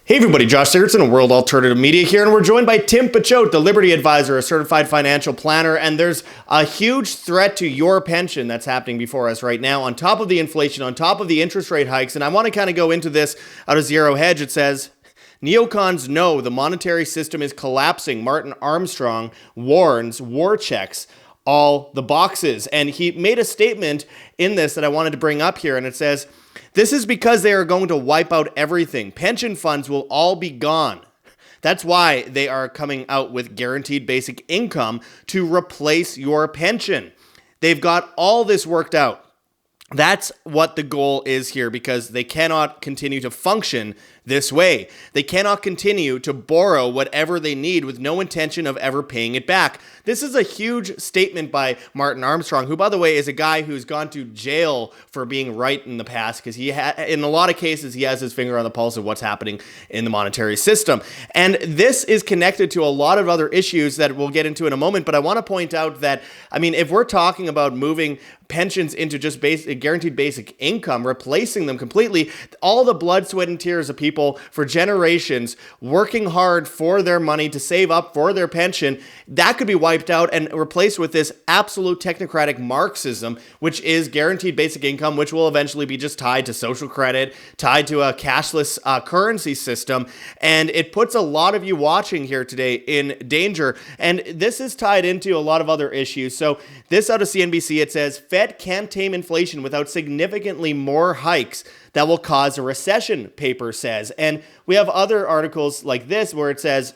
Hey everybody, Josh Sigurdson of World Alternative Media here, and we're joined by Tim Picciott, the Liberty Advisor, a certified financial planner, and there's a huge threat to your pension that's happening before us right now, on top of the inflation, on top of the interest rate hikes, and I want to kind of go into this out of Zero Hedge. It says, neocons know the monetary system is collapsing. Martin Armstrong warns war checks all the boxes, and he made a statement in this that I wanted to bring up here, and it says, this is because they are going to wipe out everything. Pension funds will all be gone. That's why they are coming out with guaranteed basic income to replace your pension. They've got all this worked out. That's what the goal is here, because they cannot continue to function this way. They cannot continue to borrow whatever they need with no intention of ever paying it back. This is a huge statement by Martin Armstrong, who, by the way, is a guy who's gone to jail for being right in the past, because in a lot of cases, he has his finger on the pulse of what's happening in the monetary system. And this is connected to a lot of other issues that we'll get into in a moment, but I want to point out that, I mean, if we're talking about moving pensions into just guaranteed basic income, replacing them completely, all the blood, sweat, and tears of people for generations working hard for their money to save up for their pension, that could be wiped out and replaced with this absolute technocratic Marxism, which is guaranteed basic income, which will eventually be just tied to social credit, tied to a cashless currency system. And it puts a lot of you watching here today in danger. And this is tied into a lot of other issues. So this out of CNBC, it says, Fed can't tame inflation without significantly more hikes that will cause a recession, paper says. And we have other articles like this where it says,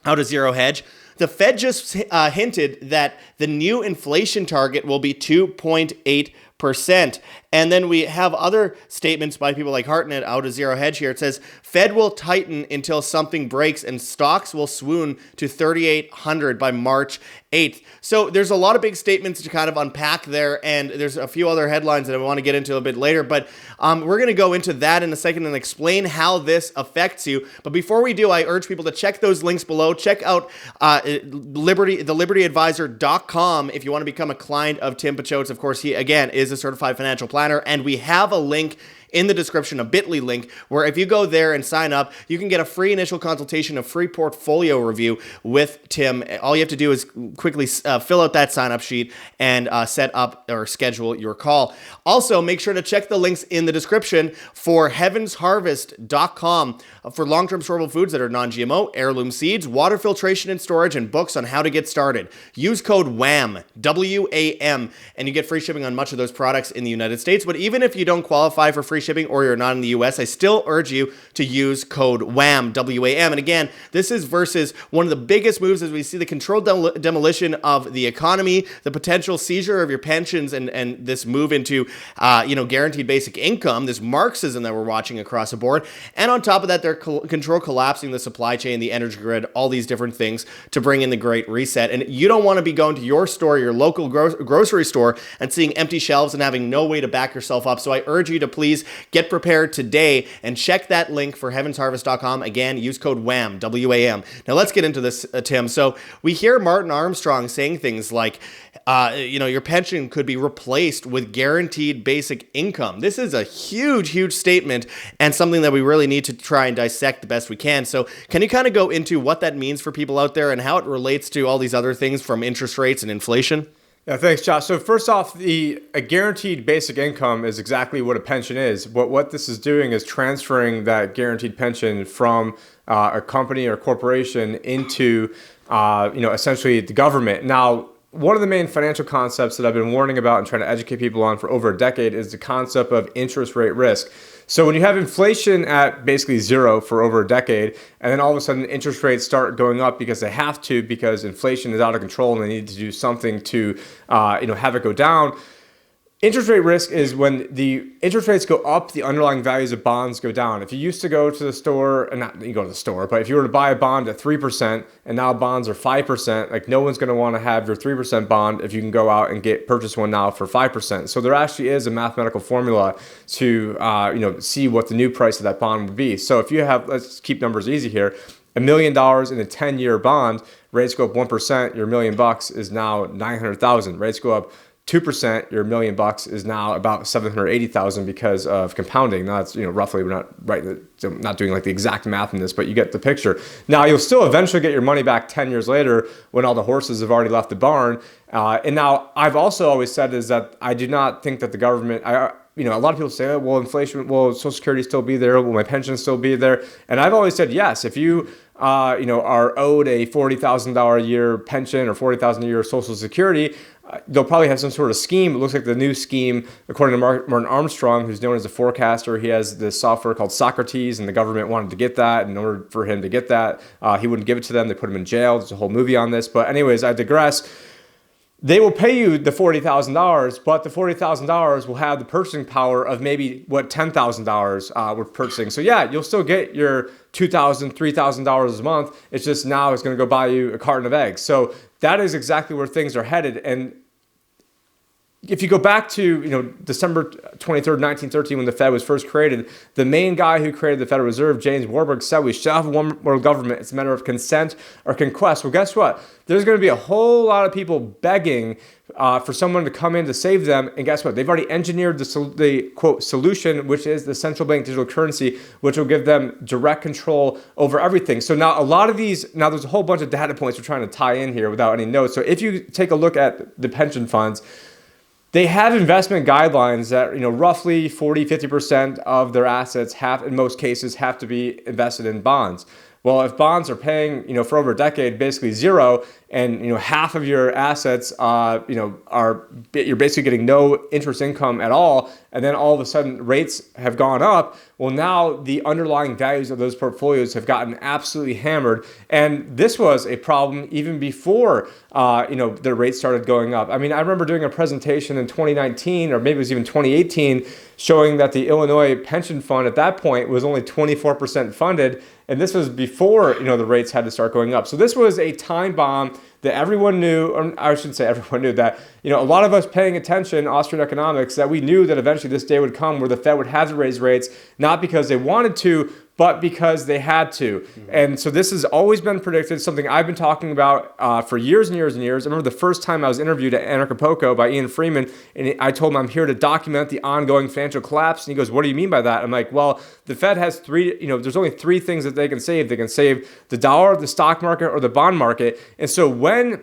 out of Zero Hedge, the Fed just hinted that the new inflation target will be 2.8%. And then we have other statements by people like Hartnett out of Zero Hedge here. It says, Fed will tighten until something breaks and stocks will swoon to 3,800 by March 8th. So there's a lot of big statements to kind of unpack there, and there's a few other headlines that I want to get into a bit later, but we're going to go into that in a second and explain how this affects you. But before we do, I urge people to check those links below. Check out thelibertyadvisor.com if you want to become a client of Tim Picciott's. Of course, he, again, is a certified financial planner, and we have a link in the description, a bit.ly link, where if you go there and sign up, you can get a free initial consultation, a free portfolio review with Tim. All you have to do is quickly fill out that sign-up sheet and set up or schedule your call. Also, make sure to check the links in the description for heavensharvest.com for long-term storable foods that are non-GMO, heirloom seeds, water filtration and storage, and books on how to get started. Use code WHAM, W-A-M, and you get free shipping on much of those products in the United States. But even if you don't qualify for free shipping or you're not in the US, I still urge you to use code WHAM, W-A-M. And again, this is versus one of the biggest moves as we see the controlled demolition of the economy, the potential seizure of your pensions, and this move into guaranteed basic income, this Marxism that we're watching across the board. And on top of that, they're collapsing the supply chain, the energy grid, all these different things to bring in the Great Reset. And you don't want to be going to your store, your local grocery store, and seeing empty shelves and having no way to back yourself up. So I urge you to please get prepared today and check that link for heavensharvest.com. Again, use code WHAM, W-A-M. Now let's get into this, Tim. So we hear Martin Armstrong saying things like, your pension could be replaced with guaranteed basic income. This is a huge, huge statement and something that we really need to try and dissect the best we can. So can you kind of go into what that means for people out there and how it relates to all these other things from interest rates and inflation? Yeah, thanks, Josh. So first off, a guaranteed basic income is exactly what a pension is. What this is doing is transferring that guaranteed pension from a company or corporation into, essentially the government. Now, one of the main financial concepts that I've been warning about and trying to educate people on for over a decade is the concept of interest rate risk. So when you have inflation at basically zero for over a decade, and then all of a sudden interest rates start going up because they have to, because inflation is out of control and they need to do something to have it go down. Interest rate risk is when the interest rates go up, the underlying values of bonds go down. If you used to go to the store, and not you go to the store, but if you were to buy a bond at 3% and now bonds are 5%, like no one's going to want to have your 3% bond if you can go out and purchase one now for 5%. So there actually is a mathematical formula to see what the new price of that bond would be. So if you have, let's keep numbers easy here, $1 million in a 10-year bond, rates go up 1%, your $1 million is now 900,000. Rates go up 2%, your $1 million is now about 780,000 because of compounding. Now that's, roughly, we're not doing like the exact math in this, but you get the picture. Now you'll still eventually get your money back 10 years later when all the horses have already left the barn. And now I've also always said is that I do not think that the government, a lot of people say, well, inflation, will Social Security still be there? Will my pension still be there? And I've always said, yes, if you, are owed a $40,000 a year pension or $40,000 a year Social Security, they'll probably have some sort of scheme. It looks like the new scheme, according to Martin Armstrong, who's known as a forecaster, he has this software called Socrates, and the government wanted to get that. In order for him to get that, he wouldn't give it to them. They put him in jail. There's a whole movie on this. But anyways, I digress. They will pay you the $40,000, but the $40,000 will have the purchasing power of maybe what $10,000 we're purchasing. So yeah, you'll still get your $2,000, $3,000 a month. It's just now it's going to go buy you a carton of eggs. So that is exactly where things are headed. And if you go back to December 23rd, 1913, when the Fed was first created, the main guy who created the Federal Reserve, James Warburg, said we should have one world government. It's a matter of consent or conquest. Well, guess what? There's going to be a whole lot of people begging for someone to come in to save them. And guess what? They've already engineered the quote solution, which is the central bank digital currency, which will give them direct control over everything. So now there's a whole bunch of data points we're trying to tie in here without any notes. So if you take a look at the pension funds, they have investment guidelines that, roughly 40-50% of their assets in most cases, have to be invested in bonds. Well, if bonds are paying, for over a decade, basically zero, and half of your assets, you're basically getting no interest income at all, and then all of a sudden rates have gone up. Well, now the underlying values of those portfolios have gotten absolutely hammered, and this was a problem even before the rates started going up. I mean, I remember doing a presentation in 2019, or maybe it was even 2018, showing that the Illinois pension fund at that point was only 24% funded, and this was before the rates had to start going up. So this was a time bomb that everyone knew, or I should say everyone knew that, a lot of us paying attention, Austrian economics, that we knew that eventually this day would come where the Fed would have to raise rates, not because they wanted to, but because they had to. Mm-hmm. And so this has always been predicted, something I've been talking about for years and years and years. I remember the first time I was interviewed at Anarchapulco by Ian Freeman, and I told him I'm here to document the ongoing financial collapse. And he goes, what do you mean by that? I'm like, well, the Fed has there's only three things that they can save. They can save the dollar, the stock market, or the bond market. And so when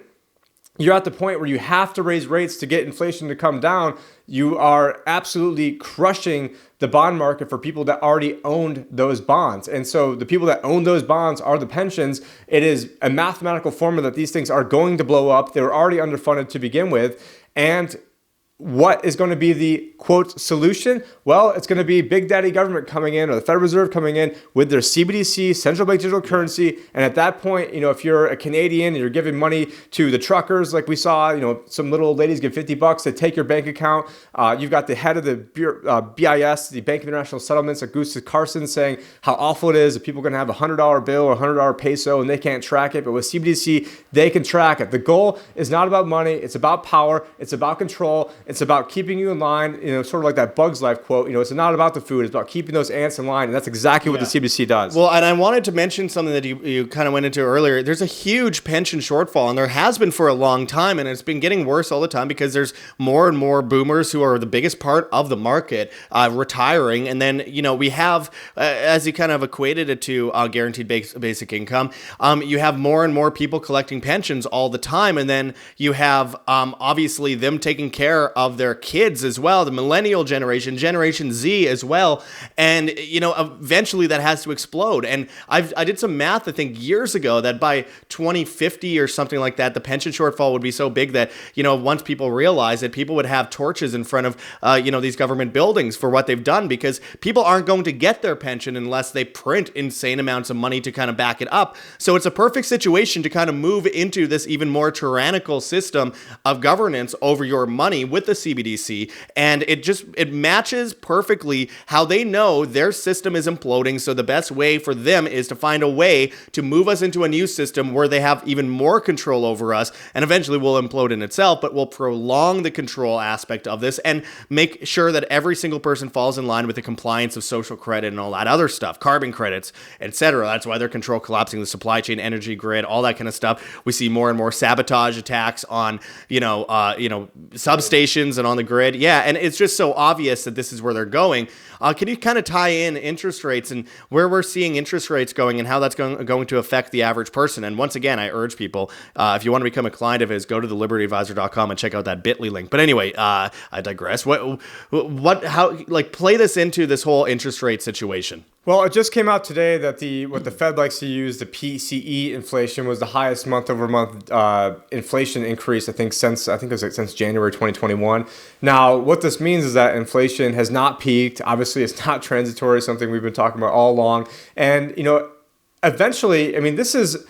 you're at the point where you have to raise rates to get inflation to come down, you are absolutely crushing the bond market for people that already owned those bonds. And so the people that own those bonds are the pensions. It is a mathematical formula that these things are going to blow up. They were already underfunded to begin with. And what is going to be the quote solution? Well, it's going to be Big Daddy government coming in, or the Federal Reserve coming in with their CBDC, central bank digital currency. And at that point, if you're a Canadian and you're giving money to the truckers, like we saw, some little old ladies give $50 to take your bank account. You've got the head of the BIS, the Bank of International Settlements, Augusta Carson, saying how awful it is that people are going to have a $100 bill or $100 peso and they can't track it. But with CBDC, they can track it. The goal is not about money. It's about power. It's about control. It's about keeping you in line, sort of like that Bug's Life quote. It's not about the food. It's about keeping those ants in line. And that's exactly what the CBDC does. Well, and I wanted to mention something that you kind of went into earlier. There's a huge pension shortfall, and there has been for a long time, and it's been getting worse all the time because there's more and more boomers who are the biggest part of the market retiring. And then, we have, as you kind of equated it to guaranteed basic income, you have more and more people collecting pensions all the time. And then you have, obviously, them taking care of their kids as well, the millennial generation, Generation Z as well. And, eventually that has to explode. And I did some math, I think, years ago that by 2050 or something like that, the pension shortfall would be so big that, once people realize that people would have torches in front of, these government buildings for what they've done, because people aren't going to get their pension unless they print insane amounts of money to kind of back it up. So it's a perfect situation to kind of move into this even more tyrannical system of governance over your money with the CBDC, and it matches perfectly how they know their system is imploding. So the best way for them is to find a way to move us into a new system where they have even more control over us, and eventually will implode in itself, but will prolong the control aspect of this and make sure that every single person falls in line with the compliance of social credit and all that other stuff, carbon credits, etc. That's why they're control collapsing the supply chain, energy grid, all that kind of stuff. We see more and more sabotage attacks on, substations substations and on the grid. Yeah, and it's just so obvious that this is where they're going. Can you kind of tie in interest rates and where we're seeing interest rates going and how that's going to affect the average person? And once again, I urge people, if you want to become a client of his, go to thelibertyadvisor.com and check out that bit.ly link. But anyway, I digress. How play this into this whole interest rate situation? Well, it just came out today that what the Fed likes to use, the PCE inflation, was the highest month-over-month inflation increase, I think since January 2021. Now, what this means is that inflation has not peaked. Obviously, it's not transitory, something we've been talking about all along. And, eventually, this is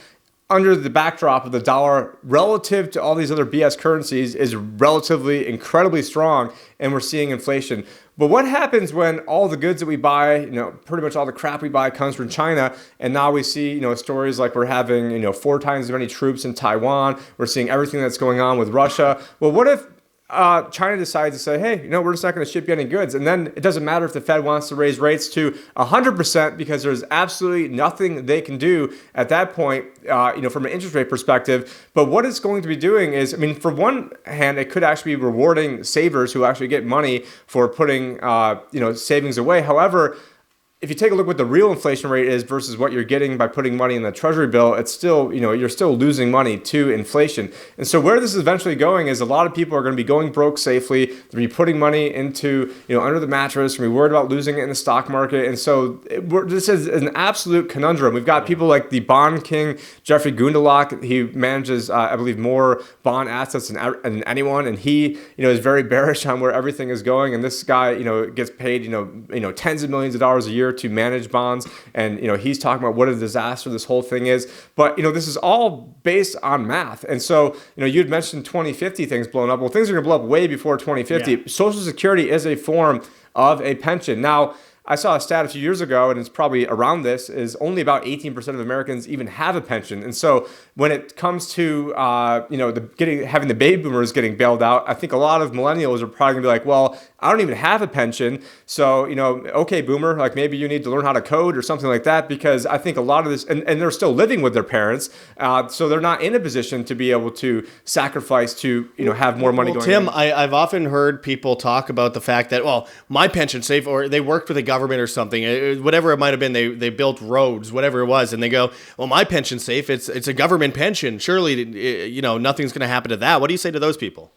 under the backdrop of the dollar relative to all these other BS currencies is relatively incredibly strong, and we're seeing inflation. But what happens when all the goods that we buy, pretty much all the crap we buy comes from China, and now we see, stories like we're having, 4 times as many troops in Taiwan, we're seeing everything that's going on with Russia. Well, what if China decides to say, hey, we're just not going to ship you any goods. And then it doesn't matter if the Fed wants to raise rates to 100% because there's absolutely nothing they can do at that point, from an interest rate perspective. But what it's going to be doing is, for one hand, it could actually be rewarding savers who actually get money for putting, savings away. However, if you take a look what the real inflation rate is versus what you're getting by putting money in the treasury bill, it's still, you're still losing money to inflation. And so where this is eventually going is a lot of people are going to be going broke safely. They're going to be putting money into, under the mattress, going to be worried about losing it in the stock market. And so this is an absolute conundrum. We've got people like the bond king, Jeffrey Gundlach. He manages, I believe, more bond assets than anyone. And he, is very bearish on where everything is going. And this guy, gets paid, tens of millions of dollars a year to manage bonds, and he's talking about what a disaster this whole thing is. But this is all based on math. And so you'd mentioned 2050 things blowing up. Well, things are going to blow up way before 2050. Yeah. Social Security is a form of a pension. Now, I saw a stat a few years ago, and it's probably around this, is only about 18% of Americans even have a pension. And so when it comes to, having the baby boomers getting bailed out, I think a lot of millennials are probably gonna be like, well, I don't even have a pension. So, okay, boomer, like maybe you need to learn how to code or something like that, because I think a lot of this, and they're still living with their parents. So they're not in a position to be able to sacrifice to, have more money going Tim, in. I've often heard people talk about the fact that, well, my pension's safe, or they worked with a government or something, whatever it might have been, they built roads, whatever it was, and they go, well, my pension's safe, it's a government pension, surely, nothing's going to happen to that. What do you say to those people?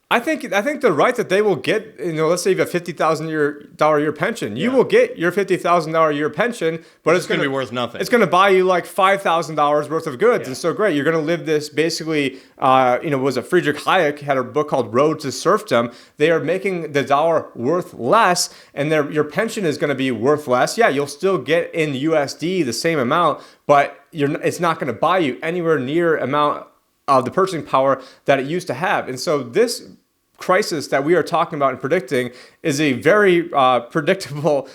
I think they're right that they will get, let's say you have a $50,000 a year pension. You will get your $50,000 a year pension, but it's going to be worth nothing. It's going to buy you like $5,000 worth of goods. Yeah. And so great, you're going to live this basically, was it Friedrich Hayek had a book called Road to Serfdom. They are making the dollar worth less, and your pension is going to be worth less. Yeah, you'll still get in USD the same amount, but it's not going to buy you anywhere near amount of the purchasing power that it used to have. And so this crisis that we are talking about and predicting is a very predictable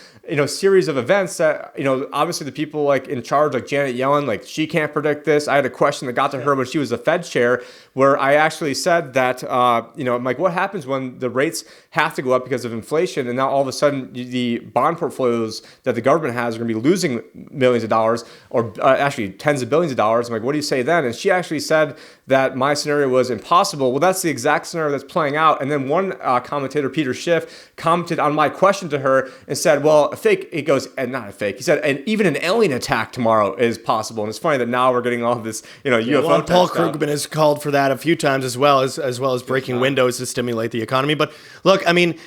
series of events that, obviously the people like in charge, like Janet Yellen, like she can't predict this. I had a question that got to her when she was the Fed chair, where I actually said that, I'm like, what happens when the rates have to go up because of inflation? And now all of a sudden the bond portfolios that the government has are going to be losing millions of dollars, or actually tens of billions of dollars. I'm like, what do you say then? And she actually said that my scenario was impossible. Well, that's the exact scenario that's playing out. And then one commentator, Peter Schiff, commented on my question to her and said, well, a fake, it goes, and not a fake. He said, and even an alien attack tomorrow is possible. And it's funny that now we're getting all of this, UFO. Well, Paul Krugman has called for that a few times as well as breaking windows to stimulate the economy. But look,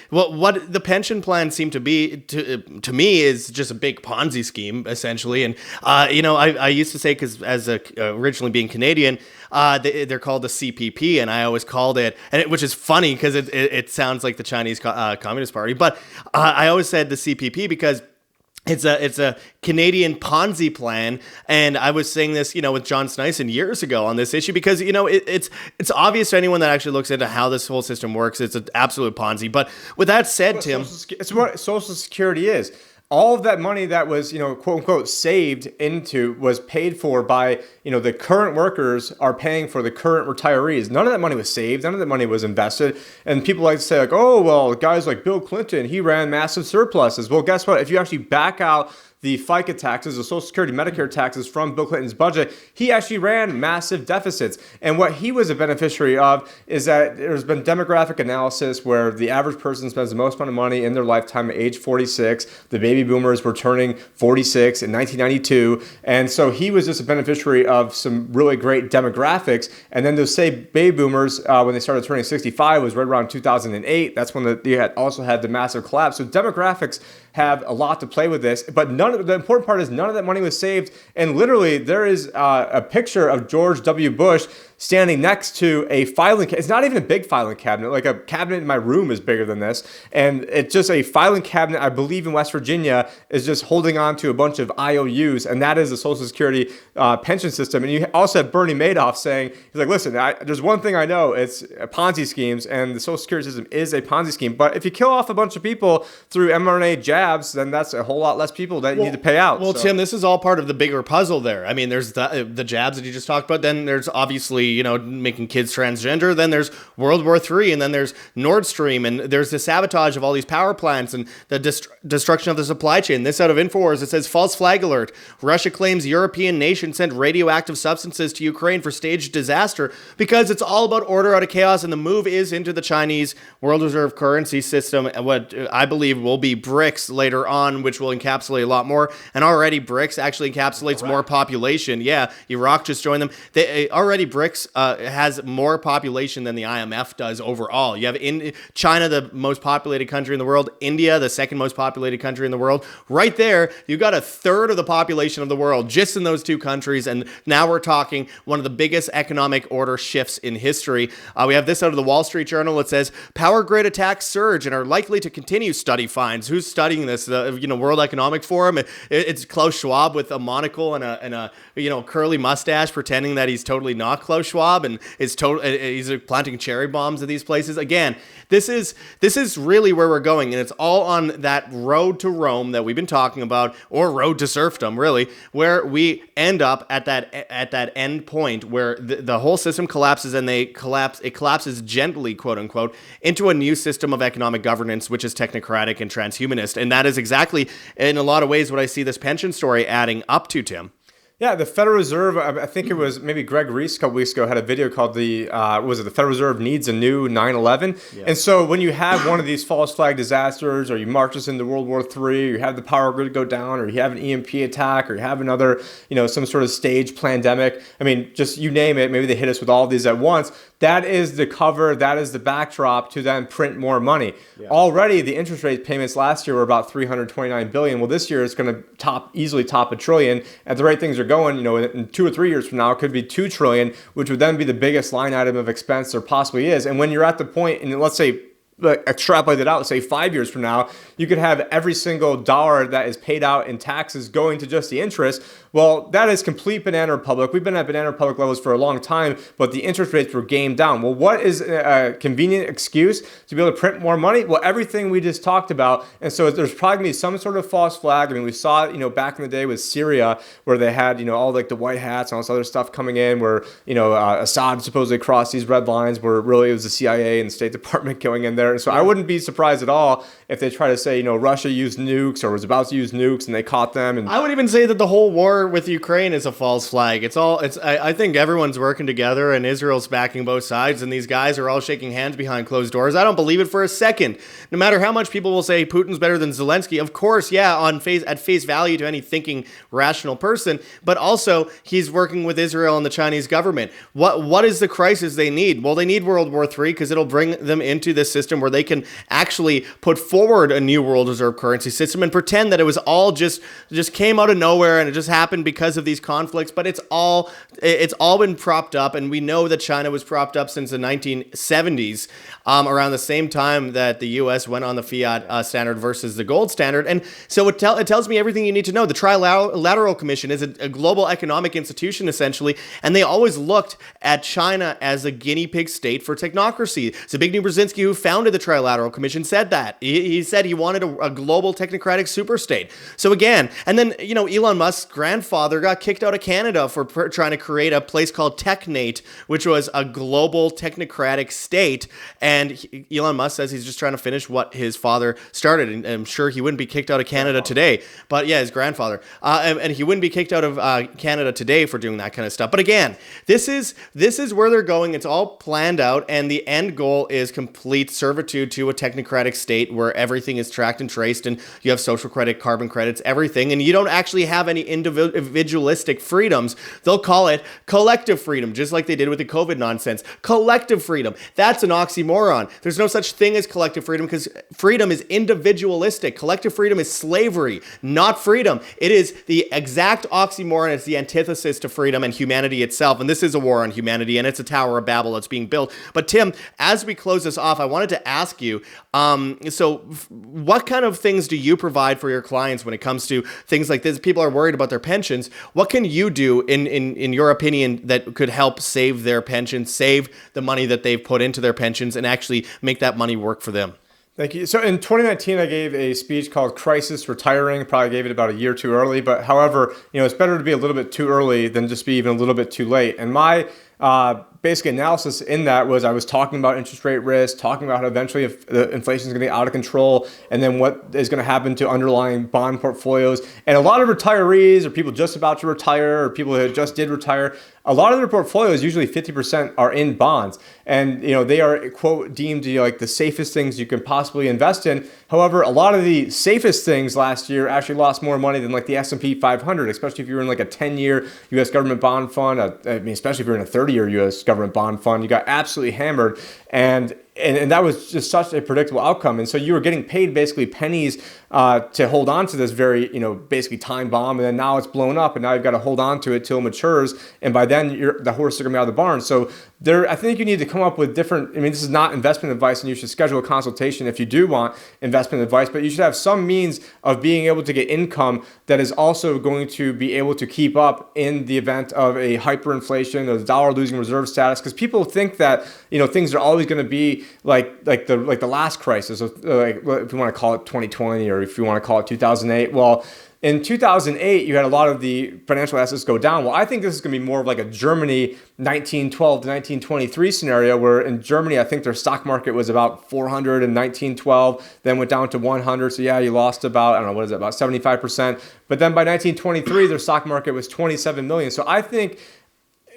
what the pension plans seem to be to me is just a big Ponzi scheme, essentially. And I used to say, because originally being Canadian, they're called the CPP, and I always called it, which is funny because it sounds like the Chinese Communist Party. But I always said the CPP because it's a Canadian Ponzi plan, and I was saying this, with John Sneisen years ago on this issue because it's obvious to anyone that actually looks into how this whole system works. It's an absolute Ponzi. But with that said, Tim, it's what Social Security is. all of that money that was, quote unquote, saved into was paid for by, the current workers are paying for the current retirees. None of that money was saved. None of that money was invested. And people like to say, like, oh, well, guys like Bill Clinton, he ran massive surpluses. Well, guess what? If you actually back out the FICA taxes, the Social Security, Medicare taxes from Bill Clinton's budget, he actually ran massive deficits. And what he was a beneficiary of is that there's been demographic analysis where the average person spends the most amount of money in their lifetime at age 46. The baby boomers were turning 46 in 1992. And so he was just a beneficiary of some really great demographics. And then those same baby boomers, when they started turning 65, was right around 2008. That's when they had also had the massive collapse. So demographics have a lot to play with this, but the important part is none of that money was saved. And literally, there is a picture of George W. Bush standing next to a filing cabinet. It's not even a big filing cabinet. Like, a cabinet in my room is bigger than this. And it's just a filing cabinet, I believe in West Virginia, is just holding on to a bunch of IOUs. And that is the Social Security pension system. And you also have Bernie Madoff saying, he's like, listen, there's one thing I know, it's Ponzi schemes, and the Social Security system is a Ponzi scheme. But if you kill off a bunch of people through mRNA jabs, then that's a whole lot less people that you need to pay out. Well, so, Tim, this is all part of the bigger puzzle there. I mean, there's the jabs that you just talked about. Then there's obviously, making kids transgender. Then there's World War III, and then there's Nord Stream, and there's the sabotage of all these power plants and the destruction of the supply chain. This out of Infowars, it says, false flag alert. Russia claims European nation sent radioactive substances to Ukraine for staged disaster, because it's all about order out of chaos, and the move is into the Chinese World Reserve currency system, what I believe will be BRICS later on, which will encapsulate a lot more. And already BRICS actually encapsulates more population. Yeah, Iraq just joined them. Already BRICS has more population than the IMF does overall. You have in China, the most populated country in the world, India, the second most populated country in the world. Right there, you got a third of the population of the world just in those two countries. And now we're talking one of the biggest economic order shifts in history. We have this out of the Wall Street Journal. It says, power grid attacks surge and are likely to continue, study finds. Who's studying this? The World Economic Forum. It's Klaus Schwab with a monocle and a curly mustache, pretending that he's totally not Klaus Schwab, and he's planting cherry bombs at these places. Again, this is really where we're going, and it's all on that road to Rome that we've been talking about, or road to serfdom, really, where we end up at that end point where the whole system collapses, and it collapses gently, quote unquote, into a new system of economic governance, which is technocratic and transhumanist. And that is exactly, in a lot of ways, what I see this pension story adding up to, Tim. Yeah, the Federal Reserve, I think it was maybe Greg Reese a couple weeks ago had a video called the Federal Reserve Needs a New 9/11. Yeah. And so when you have one of these false flag disasters, or you march us into World War III, or you have the power grid go down, or you have an EMP attack, or you have another, some sort of staged pandemic, I mean, just you name it, maybe they hit us with all of these at once. That is the cover, that is the backdrop to then print more money. Yeah. Already, the interest rate payments last year were about $329 billion. Well, this year it's going to easily top $1 trillion. At the rate things are going, in 2 or 3 years from now, it could be $2 trillion, which would then be the biggest line item of expense there possibly is. And when you're at the point, and let's say, extrapolate it out, let's say 5 years from now, you could have every single dollar that is paid out in taxes going to just the interest. Well, that is complete banana republic. We've been at banana republic levels for a long time, but the interest rates were gamed down. Well, what is a convenient excuse to be able to print more money? Well, everything we just talked about. And so there's probably going to be some sort of false flag. I mean, we saw it, back in the day with Syria, where they had, all like the white hats and all this other stuff coming in, where, Assad supposedly crossed these red lines, where really it was the CIA and the State Department going in there. And so I wouldn't be surprised at all if they try to say, Russia used nukes or was about to use nukes and they caught them. And I would even say that the whole war with Ukraine is a false flag. I think everyone's working together, and Israel's backing both sides, and these guys are all shaking hands behind closed doors. I don't believe it for a second. No matter how much people will say Putin's better than Zelensky, of course, yeah, at face value to any thinking rational person, but also he's working with Israel and the Chinese government. What is the crisis they need? Well, they need World War III, because it'll bring them into this system where they can actually put forward a new world reserve currency system and pretend that it was all just came out of nowhere and it just happened because of these conflicts. But it's all been propped up, and we know that China was propped up since the 1970s, around the same time that the U.S. went on the fiat standard versus the gold standard. And so it tells me everything you need to know. The Trilateral Commission is a global economic institution, essentially, and they always looked at China as a guinea pig state for technocracy. Zbigniew Brzezinski, who founded founded the Trilateral Commission said that. He said he wanted a global technocratic superstate. So again, and then, Elon Musk's grandfather got kicked out of Canada for trying to create a place called TechNate, which was a global technocratic state. And Elon Musk says he's just trying to finish what his father started. And I'm sure he wouldn't be kicked out of Canada today. But yeah, his grandfather. And he wouldn't be kicked out of Canada today for doing that kind of stuff. But again, this is where they're going. It's all planned out. And the end goal is complete servitude to a technocratic state where everything is tracked and traced, and you have social credit, carbon credits, everything, and you don't actually have any individualistic freedoms. They'll call it collective freedom, just like they did with the COVID nonsense. Collective freedom. That's an oxymoron. There's no such thing as collective freedom, because freedom is individualistic. Collective freedom is slavery, not freedom. It is the exact oxymoron. It's the antithesis to freedom and humanity itself, and this is a war on humanity, and it's a Tower of Babel that's being built. But Tim, as we close this off, I wanted to ask you, what kind of things do you provide for your clients when it comes to things like this? People are worried about their pensions. What can you do, in your opinion, that could help save their pensions, save the money that they've put into their pensions, and actually make that money work for them? Thank you. So in 2019, I gave a speech called Crisis Retiring. Probably gave it about a year too early. But however, it's better to be a little bit too early than just be even a little bit too late. And my basic analysis in that was I was talking about interest rate risk, talking about how eventually if the inflation is going to get out of control, and then what is going to happen to underlying bond portfolios. And a lot of retirees, or people just about to retire, or people who just did retire, a lot of their portfolios, usually 50%, are in bonds. And they are, quote, deemed like the safest things you can possibly invest in. However, a lot of the safest things last year actually lost more money than like the S&P 500, especially if you're in like a 10-year U.S. government bond fund. Especially if you're in a 30-year U.S. government bond fund, you got absolutely hammered. And that was just such a predictable outcome. And so you were getting paid basically pennies to hold on to this very, basically time bomb. And then now it's blown up, and now you've got to hold on to it till it matures. And by then the horse is going to be out of the barn. So I think you need to come up with different, this is not investment advice, and you should schedule a consultation if you do want investment advice, but you should have some means of being able to get income that is also going to be able to keep up in the event of a hyperinflation or the dollar losing reserve status. Because people think that, things are always going to be like the last crisis, like if you want to call it 2020 or if you want to call it 2008. Well, in 2008, you had a lot of the financial assets go down. Well, I think this is going to be more of like a Germany 1912 to 1923 scenario, where in Germany, I think their stock market was about 400 in 1912, then went down to 100. So yeah, you lost about, about 75%. But then by 1923, their stock market was 27 million. So I think,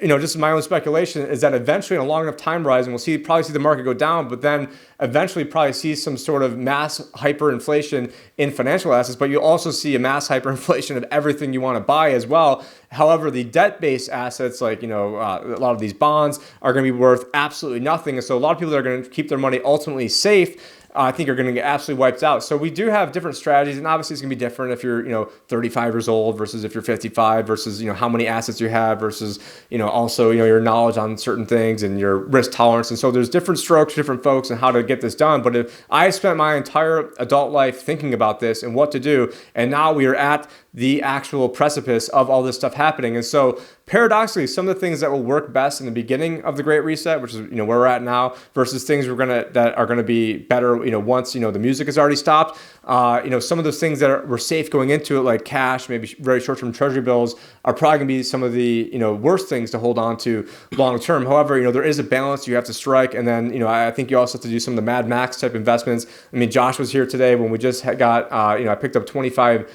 just my own speculation is that eventually in a long enough time horizon, we'll probably see the market go down, but then eventually probably see some sort of mass hyperinflation in financial assets, but you'll also see a mass hyperinflation of everything you want to buy as well. However, the debt-based assets, like, a lot of these bonds are going to be worth absolutely nothing. And so a lot of people that are going to keep their money ultimately safe, I think are going to get absolutely wiped out. So we do have different strategies, and obviously it's going to be different if you're, 35 years old versus if you're 55 versus, how many assets you have versus, also, your knowledge on certain things and your risk tolerance. And so there's different strokes, different folks, and how to get this done. But if I spent my entire adult life thinking about this and what to do, and now we are at the actual precipice of all this stuff happening. And so paradoxically, some of the things that will work best in the beginning of the Great Reset, which is where we're at now, versus things that are gonna be better once the music has already stopped. Some of those things that were safe going into it, like cash, maybe very short-term treasury bills, are probably gonna be some of the worst things to hold on to long term. However, there is a balance you have to strike, and then I think you also have to do some of the Mad Max type investments. Josh was here today when we just got I picked up 25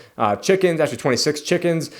chickens, actually 26 chickens.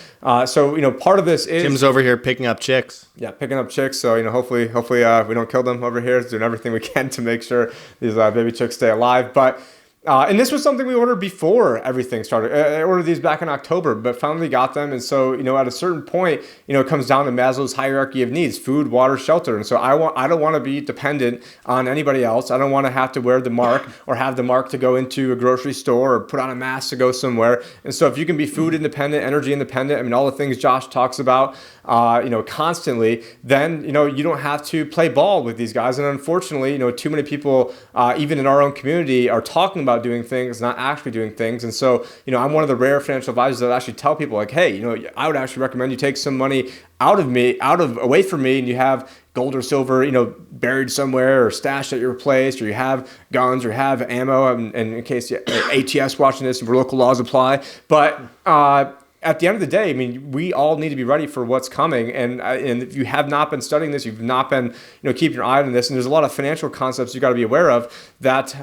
So part of this is Tim's over here picking up chicks. Yeah, picking up chicks. So hopefully we don't kill them over here. It's doing everything we can to make sure these baby chicks stay alive. But and this was something we ordered before everything started. I ordered these back in October, but finally got them. And so, at a certain point, it comes down to Maslow's hierarchy of needs: food, water, shelter. And so I don't want to be dependent on anybody else. I don't want to have to wear the mark or have the mark to go into a grocery store or put on a mask to go somewhere. And so if you can be food independent, energy independent, all the things Josh talks about, constantly, then, you don't have to play ball with these guys. And unfortunately, too many people, even in our own community, are talking about about doing things, not actually doing things. And so, I'm one of the rare financial advisors that actually tell people like, hey, I would actually recommend you take some money away from me, and you have gold or silver, buried somewhere or stashed at your place, or you have guns or have ammo, and in case ATS watching this, where local laws apply. But at the end of the day, I mean, we all need to be ready for what's coming. And if you have not been studying this, you've not been, keeping your eye on this, and there's a lot of financial concepts you got to be aware of that,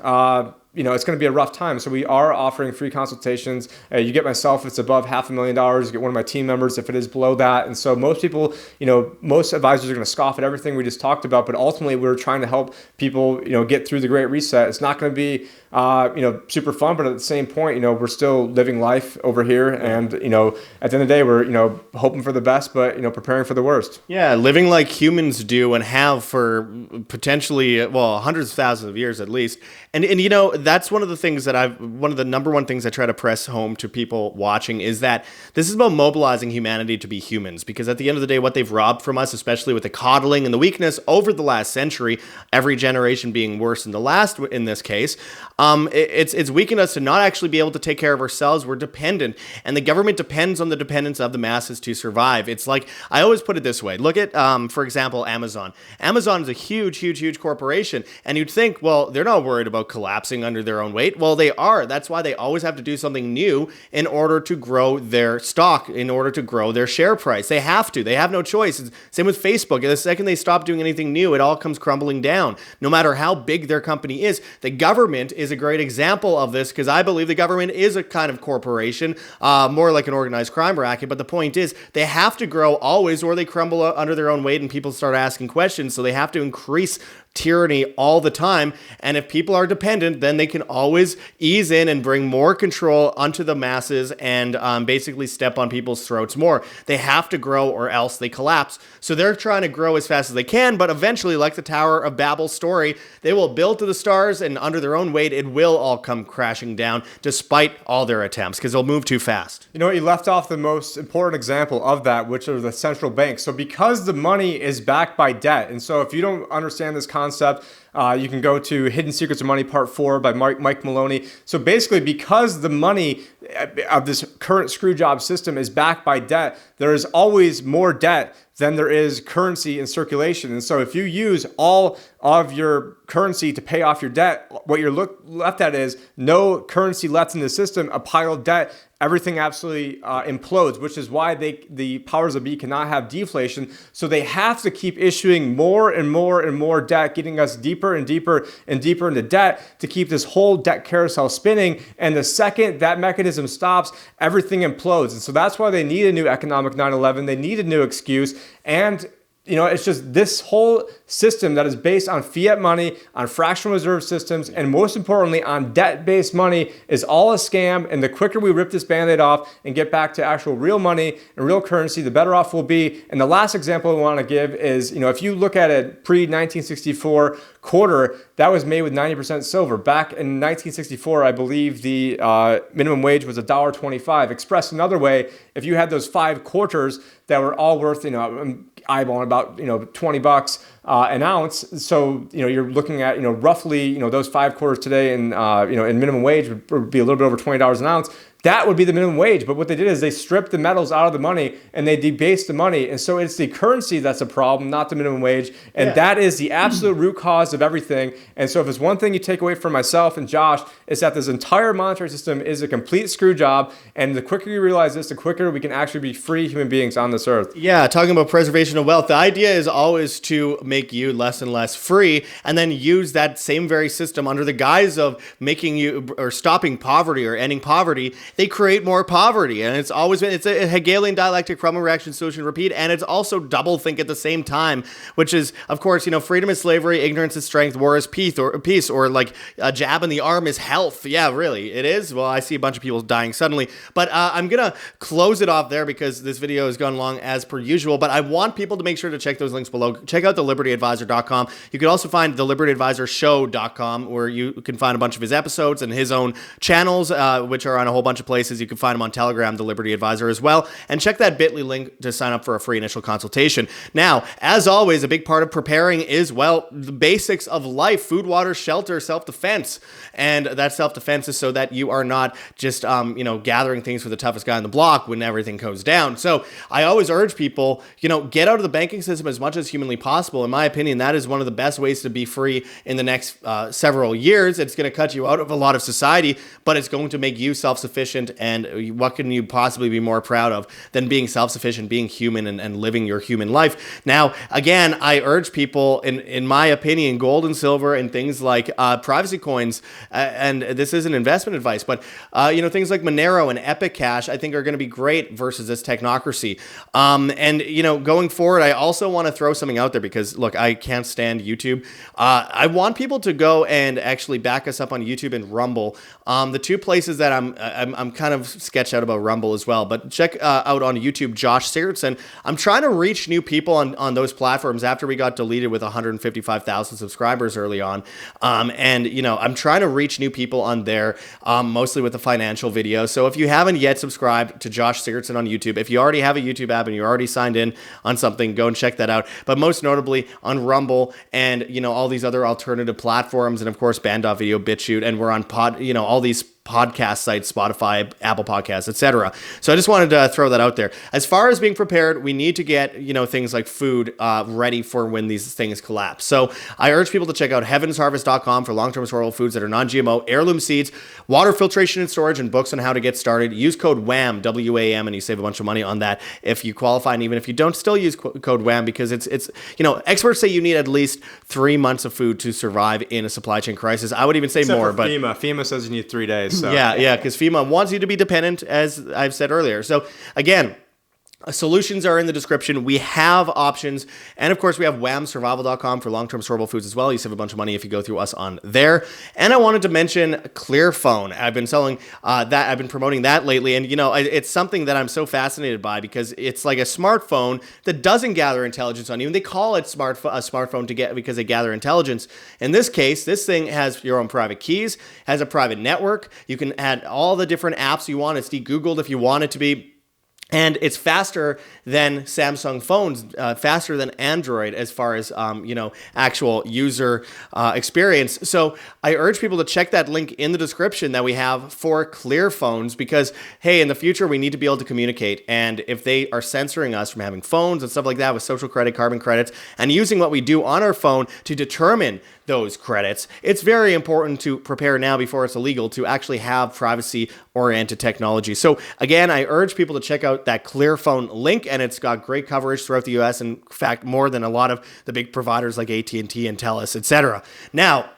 it's going to be a rough time. So we are offering free consultations. You get myself if it's above $500,000. You get one of my team members if it is below that. And so most people, most advisors are going to scoff at everything we just talked about. But ultimately, we're trying to help people, get through the Great Reset. It's not going to be, super fun. But at the same point, we're still living life over here. And, at the end of the day, we're, hoping for the best, but, preparing for the worst. Yeah, living like humans do and have for potentially, hundreds of thousands of years at least. And that's one of the number one things I try to press home to people watching is that this is about mobilizing humanity to be humans. Because at the end of the day, what they've robbed from us, especially with the coddling and the weakness over the last century, every generation being worse than the last in this case, it's weakened us to not actually be able to take care of ourselves. We're dependent, and the government depends on the dependence of the masses to survive. It's like, I always put it this way. Look at, for example, Amazon. Amazon is a huge corporation, and you'd think, well, they're not worried about collapsing under their own weight. Well, they are. That's why they always have to do something new in order to grow their stock, in order to grow their share price. They have to. They have no choice. Same with Facebook. The second they stop doing anything new, it all comes crumbling down. No matter how big their company is. The government is a great example of this, because I believe the government is a kind of corporation, more like an organized crime racket. But the point is, they have to grow always, or they crumble under their own weight and people start asking questions. So they have to increase tyranny all the time. And if people are dependent, then they can always ease in and bring more control onto the masses and basically step on people's throats more. They have to grow or else they collapse. So they're trying to grow as fast as they can, but eventually, like the Tower of Babel story, they will build to the stars, and under their own weight, it will all come crashing down despite all their attempts, because they'll move too fast. You left off the most important example of that, which are the central banks. So because the money is backed by debt, and so if you don't understand this concept, you can go to Hidden Secrets of Money Part 4 by Mike Maloney. So basically, because the money of this current screwjob system is backed by debt, there is always more debt than there is currency in circulation. And so if you use all of your currency to pay off your debt, what you're left at is no currency left in the system, a pile of debt. Everything absolutely implodes, which is why the powers that be cannot have deflation. So they have to keep issuing more and more and more debt, getting us deeper and deeper and deeper into debt to keep this whole debt carousel spinning. And the second that mechanism stops, everything implodes. And so that's why they need a new economic 9/11. They need a new excuse. And it's just this whole system that is based on fiat money, on fractional reserve systems, and most importantly, on debt-based money is all a scam. And the quicker we rip this Band-Aid off and get back to actual real money and real currency, the better off we'll be. And the last example I want to give is, if you look at a pre-1964 quarter, that was made with 90% silver. Back in 1964, I believe the minimum wage was $1.25. Expressed another way, if you had those 5 quarters that were all worth, eyeballing about $20 an ounce, so you're looking at roughly those 5 quarters today, and in minimum wage would be a little bit over $20 an ounce. That would be the minimum wage. But what they did is they stripped the metals out of the money and they debased the money. And so it's the currency that's a problem, not the minimum wage. And that is the absolute root cause of everything. And so if there's one thing you take away from myself and Josh, is that this entire monetary system is a complete screw job. And the quicker you realize this, the quicker we can actually be free human beings on this earth. Yeah, talking about preservation of wealth, the idea is always to make you less and less free, and then use that same very system under the guise of making you, or stopping poverty or ending poverty. They create more poverty, and it's a Hegelian dialectic: problem, reaction, solution, repeat, and it's also double think at the same time, which is, of course, freedom is slavery, ignorance is strength, war is peace, or like a jab in the arm is health. Yeah, really, it is. Well, I see a bunch of people dying suddenly, but I'm gonna close it off there because this video has gone long as per usual, but I want people to make sure to check those links below. Check out thelibertyadvisor.com. You can also find thelibertyadvisorshow.com, where you can find a bunch of his episodes and his own channels, which are on a whole bunch bunch of places. You can find them on Telegram, The Liberty Advisor as well. And check that bit.ly link to sign up for a free initial consultation. Now, as always, a big part of preparing is, well, the basics of life: food, water, shelter, self-defense. And that self-defense is so that you are not just, gathering things for the toughest guy on the block when everything goes down. So I always urge people, get out of the banking system as much as humanly possible. In my opinion, that is one of the best ways to be free in the next several years. It's going to cut you out of a lot of society, but it's going to make you self-sufficient. And what can you possibly be more proud of than being self-sufficient, being human, and living your human life? Now, again, I urge people, in my opinion, gold and silver and things like privacy coins, and this isn't investment advice, but things like Monero and Epic Cash, I think are going to be great versus this technocracy. Going forward, I also want to throw something out there because, look, I can't stand YouTube. I want people to go and actually back us up on YouTube and Rumble. The two places that I'm kind of sketched out about Rumble as well, but check out on YouTube, Josh Sigurdson. I'm trying to reach new people on those platforms after we got deleted with 155,000 subscribers early on. I'm trying to reach new people on there, mostly with the financial videos. So if you haven't yet subscribed to Josh Sigurdson on YouTube, if you already have a YouTube app and you're already signed in on something, go and check that out. But most notably on Rumble and, all these other alternative platforms, and of course, Band.video, BitChute, and we're on all these podcast sites, Spotify, Apple Podcasts, etc. So I just wanted to throw that out there. As far as being prepared, we need to get, things like food ready for when these things collapse. So I urge people to check out heavensharvest.com for long-term storable foods that are non-GMO, heirloom seeds, water filtration and storage, and books on how to get started. Use code WHAM, W-A-M, and you save a bunch of money on that if you qualify. And even if you don't, still use code WHAM because it's experts say you need at least 3 months of food to survive in a supply chain crisis. I would even say Except more, for but FEMA says you need 3 days. So. Yeah, because FEMA wants you to be dependent, as I've said earlier. So again, solutions are in the description. We have options. And of course, we have whamsurvival.com for long-term storable foods as well. You save a bunch of money if you go through us on there. And I wanted to mention ClearPhone. I've been selling that. I've been promoting that lately. And, it's something that I'm so fascinated by because it's like a smartphone that doesn't gather intelligence on you. And they call it a smartphone because they gather intelligence. In this case, this thing has your own private keys, has a private network. You can add all the different apps you want. It's de-Googled if you want it to be. And it's faster than Samsung phones, faster than Android as far as, actual user experience. So I urge people to check that link in the description that we have for ClearPhones because, hey, in the future, we need to be able to communicate. And if they are censoring us from having phones and stuff like that with social credit, carbon credits, and using what we do on our phone to determine those credits, it's very important to prepare now before it's illegal to actually have privacy-oriented technology. So again, I urge people to check out that ClearPhone link, and it's got great coverage throughout the US. In fact, more than a lot of the big providers like AT&T and TELUS, etc. Now,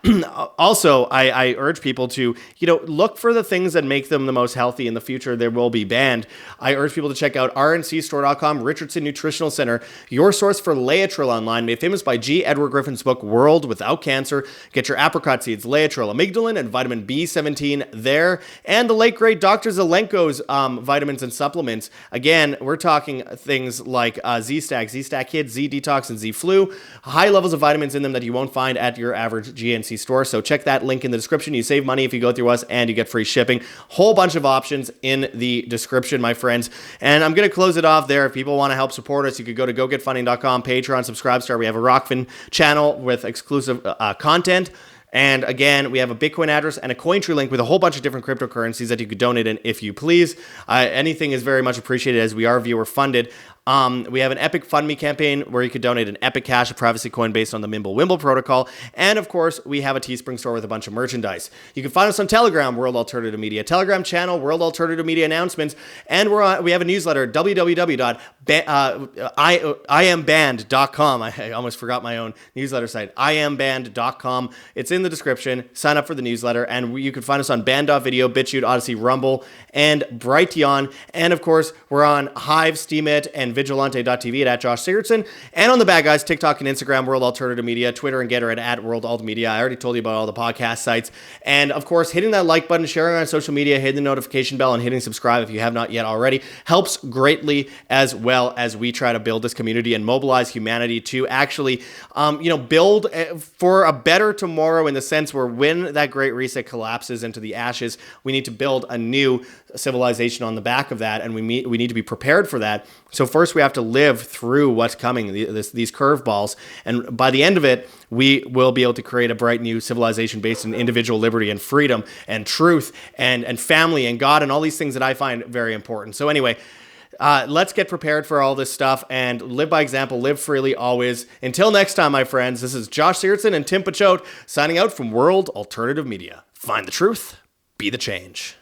also, I urge people to, look for the things that make them the most healthy. In the future, they will be banned. I urge people to check out rncstore.com, Richardson Nutritional Center, your source for Laetrile online, made famous by G. Edward Griffin's book, World Without Cancer. Get your apricot seeds, Laetrile, amygdalin, and vitamin B17 there. And the late, great Dr. Zelenko's vitamins and supplements. Again, we're talking things like Z-Stack, Z-Stack Kids, Z-Detox, and Z-Flu. High levels of vitamins in them that you won't find at your average GNC store. So check that link in the description. You save money if you go through us, and you get free shipping. Whole bunch of options in the description, my friends. And I'm going to close it off there. If people want to help support us, you could go to gogetfunding.com, Patreon, Subscribestar. We have a Rockfin channel with exclusive content. And again, we have a Bitcoin address and a Cointree link with a whole bunch of different cryptocurrencies that you could donate in if you please. Anything is very much appreciated as we are viewer funded. We have an Epic Fund Me campaign where you could donate an Epic Cash, a privacy coin based on the Mimblewimble protocol. And of course, we have a Teespring store with a bunch of merchandise. You can find us on Telegram, World Alternative Media, Telegram channel, World Alternative Media Announcements. And we have a newsletter, www.iamband.com. I almost forgot my own newsletter site, iamband.com. It's in the description. Sign up for the newsletter. And you can find us on Band.video, BitChute, Odyssey, Rumble, and Brighteon. And of course, we're on Hive, Steemit, and and vigilante.tv at Josh Sigurdson. And on the bad guys, TikTok and Instagram, World Alternative Media, Twitter and Getter at World Alt Media. I already told you about all the podcast sites. And of course, hitting that like button, sharing on social media, hitting the notification bell, and hitting subscribe if you have not yet already helps greatly, as well as we try to build this community and mobilize humanity to actually, build for a better tomorrow, in the sense where when that great reset collapses into the ashes, we need to build a new civilization on the back of that, and we need to be prepared for that. So first we have to live through what's coming, these curveballs, and by the end of it, we will be able to create a bright new civilization based in individual liberty and freedom and truth and family and God and all these things that I find very important. So anyway, let's get prepared for all this stuff and live by example, live freely always. Until next time, my friends, this is Josh Sigurdson and Tim Picciott signing out from World Alternative Media. Find the truth, be the change.